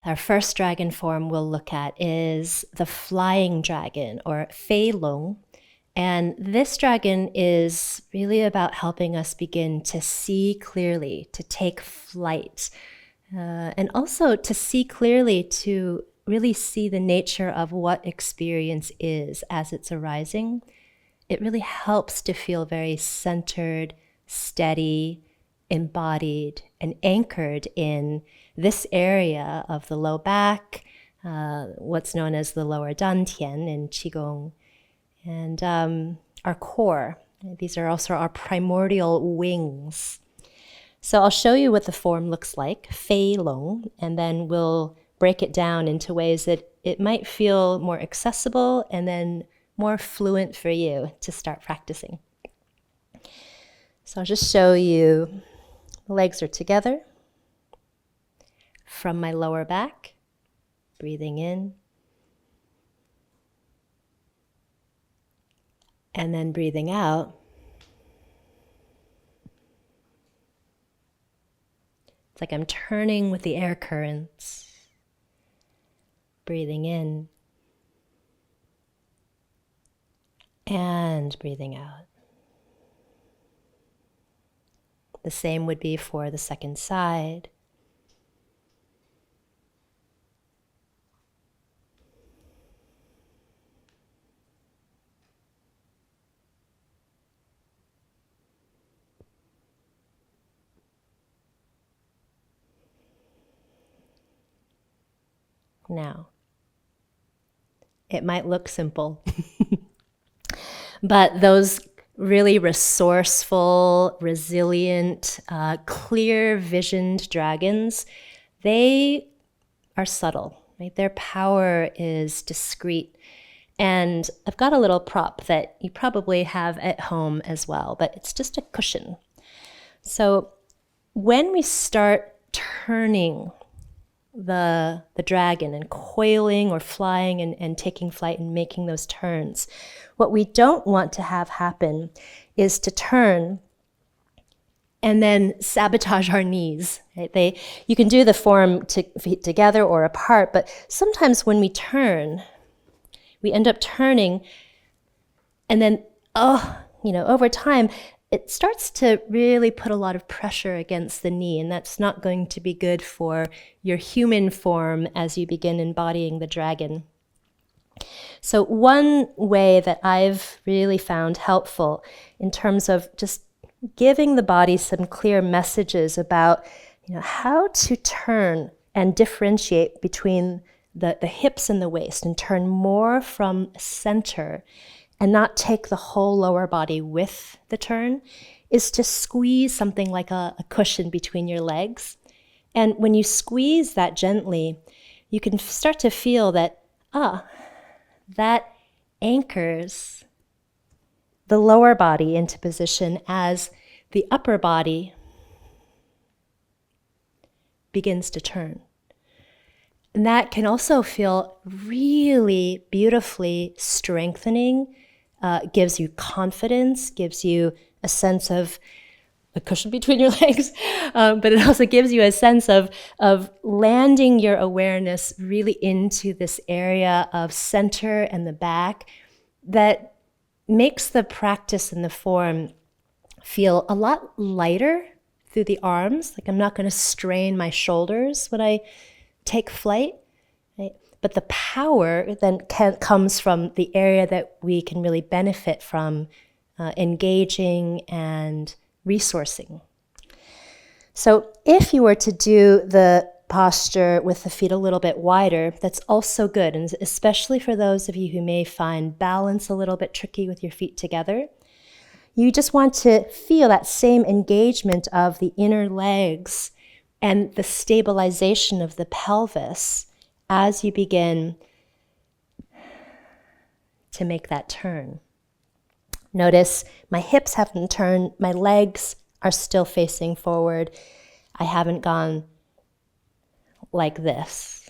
Our first dragon form we'll look at is the flying dragon, or Fei Long. And this dragon is really about helping us begin to see clearly, to take flight, and also to see clearly, to really see the nature of what experience is as it's arising. It really helps to feel very centered, steady, embodied, and anchored in this area of the low back, what's known as the lower dantian in Qigong, and our core. These are also our primordial wings. So I'll show you what the form looks like, Fei Long, and then we'll break it down into ways that it might feel more accessible and then more fluent for you to start practicing. So I'll just show you, the legs are together. From my lower back, breathing in, and then breathing out. It's like I'm turning with the air currents. Breathing in and breathing out. The same would be for the second side. Now, it might look simple, but those really resourceful, resilient, clear-visioned dragons, they are subtle, right? Their power is discreet. And I've got a little prop that you probably have at home as well, but it's just a cushion. So when we start turning the dragon and coiling or flying and taking flight and making those turns, what we don't want to have happen is to turn and then sabotage our knees. Right? You can do the form feet together or apart, but sometimes when we turn, we end up turning, and then, over time, it starts to really put a lot of pressure against the knee, and that's not going to be good for your human form as you begin embodying the dragon. So one way that I've really found helpful in terms of just giving the body some clear messages about how to turn and differentiate between the hips and the waist and turn more from center and not take the whole lower body with the turn, is to squeeze something like a cushion between your legs. And when you squeeze that gently, you can start to feel that, that anchors the lower body into position as the upper body begins to turn. And that can also feel really beautifully strengthening, gives you confidence, gives you a sense of a cushion between your legs, but it also gives you a sense of landing your awareness really into this area of center and the back that makes the practice and the form feel a lot lighter through the arms. Like I'm not going to strain my shoulders when I take flight, right? But the power then comes from the area that we can really benefit from engaging and resourcing. So if you were to do the posture with the feet a little bit wider, that's also good, and especially for those of you who may find balance a little bit tricky with your feet together. You just want to feel that same engagement of the inner legs and the stabilization of the pelvis as you begin to make that turn. Notice my hips haven't turned, my legs are still facing forward. I haven't gone like this.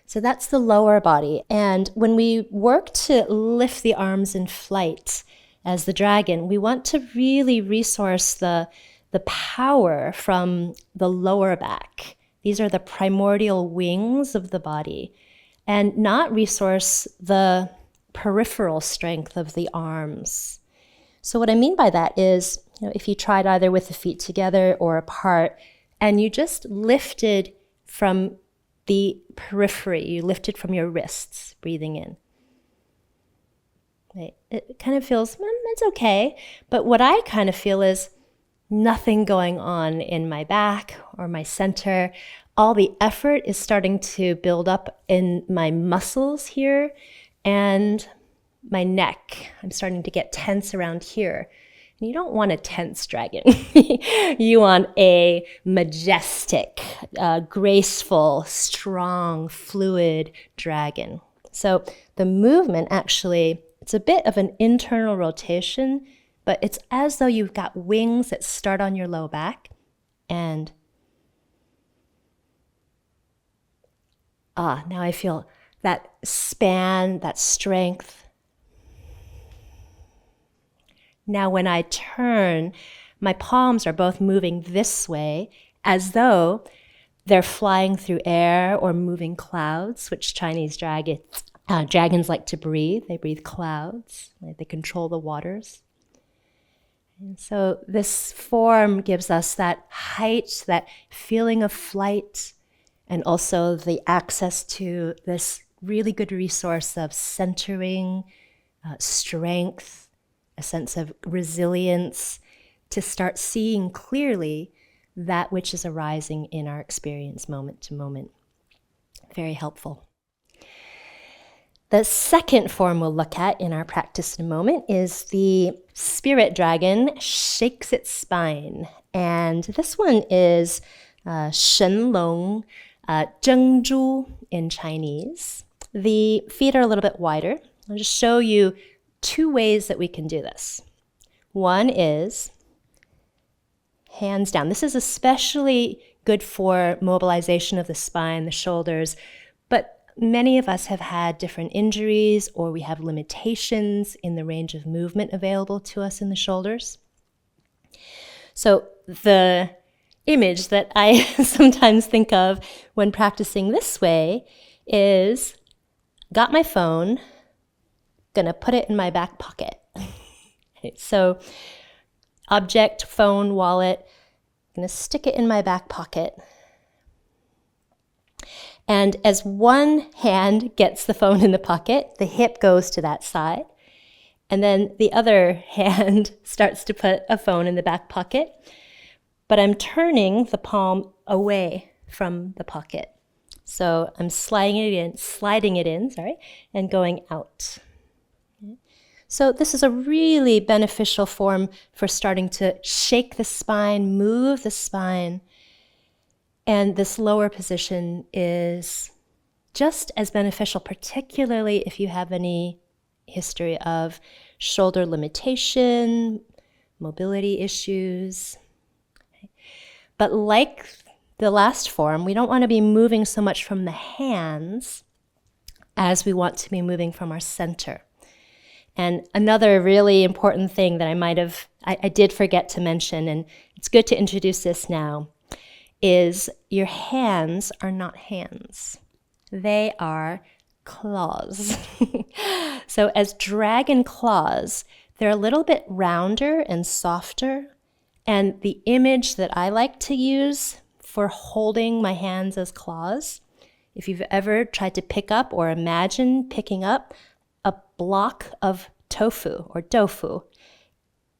So that's the lower body. And when we work to lift the arms in flight as the dragon, we want to really resource the power from the lower back, These are the primordial wings of the body, and not resource the peripheral strength of the arms. So what I mean by that is, if you tried either with the feet together or apart, and you just lifted from the periphery, you lifted from your wrists, breathing in. Right? It kind of feels, it's okay. But what I kind of feel is nothing going on in my back or my center. All the effort is starting to build up in my muscles here and my neck. I'm starting to get tense around here. And you don't want a tense dragon. You want a majestic, graceful, strong, fluid dragon. So the movement actually, it's a bit of an internal rotation, but it's as though you've got wings that start on your low back and now I feel that span, that strength. Now when I turn, my palms are both moving this way as though they're flying through air or moving clouds, which Chinese dragons like to breathe. They breathe clouds. Right? They control the waters. And so this form gives us that height, that feeling of flight, and also the access to this really good resource of centering, strength, a sense of resilience, to start seeing clearly that which is arising in our experience moment to moment. Very helpful. The second form we'll look at in our practice in a moment is the spirit dragon shakes its spine. And this one is Shen Long, Zheng Zhu in Chinese. The feet are a little bit wider. I'll just show you two ways that we can do this. One is hands down. This is especially good for mobilization of the spine, the shoulders, but many of us have had different injuries or we have limitations in the range of movement available to us in the shoulders. So the image that I sometimes think of when practicing this way is, got my phone, gonna put it in my back pocket. So object, phone, wallet, gonna stick it in my back pocket. And as one hand gets the phone in the pocket, the hip goes to that side. And then the other hand starts to put a phone in the back pocket. But I'm turning the palm away from the pocket. So I'm sliding it in, and going out. So this is a really beneficial form for starting to shake the spine, move the spine. And this lower position is just as beneficial, particularly if you have any history of shoulder limitation, mobility issues. But like the last form, we don't want to be moving so much from the hands as we want to be moving from our center. And another really important thing that I did forget to mention, and it's good to introduce this now, is your hands are not hands. They are claws. So as dragon claws, they're a little bit rounder and softer. And the image that I like to use for holding my hands as claws, if you've ever tried to pick up or imagine picking up a block of tofu or tofu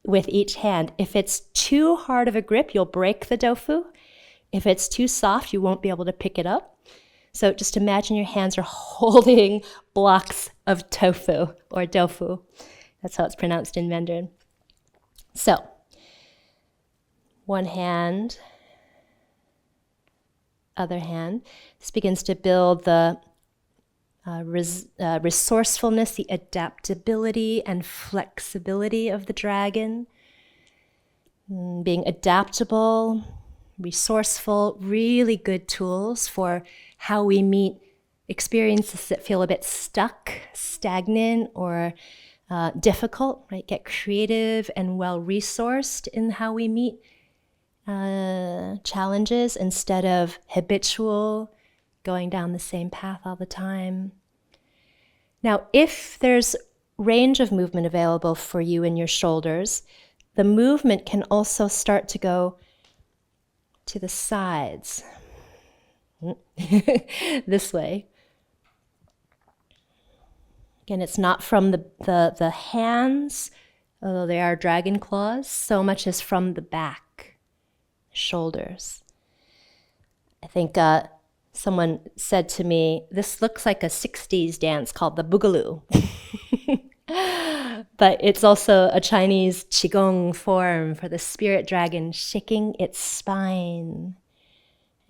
with each hand, if it's too hard of a grip, you'll break the tofu. If it's too soft, you won't be able to pick it up. So just imagine your hands are holding blocks of tofu or tofu. That's how it's pronounced in Mandarin. So one hand, other hand. This begins to build the resourcefulness, the adaptability and flexibility of the dragon. Being adaptable, resourceful, really good tools for how we meet experiences that feel a bit stuck, stagnant, or difficult, right? Get creative and well-resourced in how we meet challenges instead of habitual, going down the same path all the time. Now, if there's range of movement available for you in your shoulders, the movement can also start to go to the sides, this way. Again, it's not from the hands, although they are dragon claws, so much as from the back, shoulders. I think someone said to me, this looks like a 60s dance called the Boogaloo. But it's also a Chinese Qigong form for the spirit dragon shaking its spine.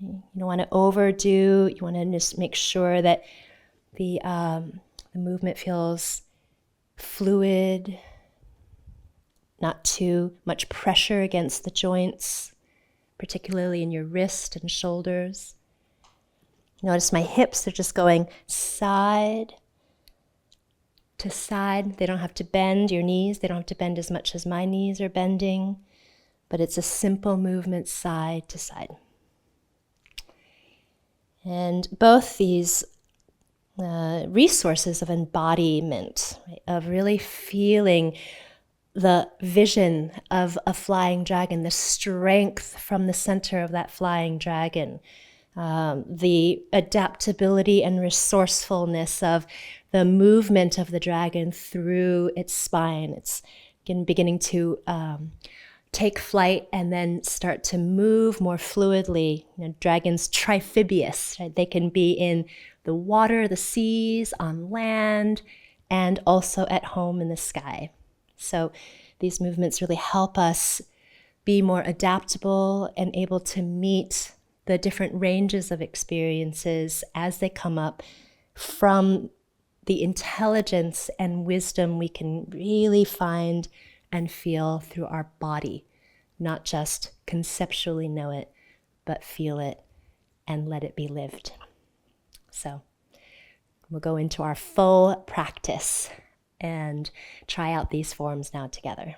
You don't want to overdo, you want to just make sure that the movement feels fluid, not too much pressure against the joints, particularly in your wrist and shoulders. Notice my hips are just going side to side. They don't have to bend your knees. They don't have to bend as much as my knees are bending, but it's a simple movement side to side. And both these resources of embodiment, right, of really feeling the vision of a flying dragon, the strength from the center of that flying dragon, the adaptability and resourcefulness of the movement of the dragon through its spine. It's beginning to take flight and then start to move more fluidly. Dragons trifibious, right? They can be in the water, the seas, on land, and also at home in the sky. So these movements really help us be more adaptable and able to meet the different ranges of experiences as they come up from the intelligence and wisdom we can really find and feel through our body, not just conceptually know it, but feel it and let it be lived. So we'll go into our full practice and try out these forms now together.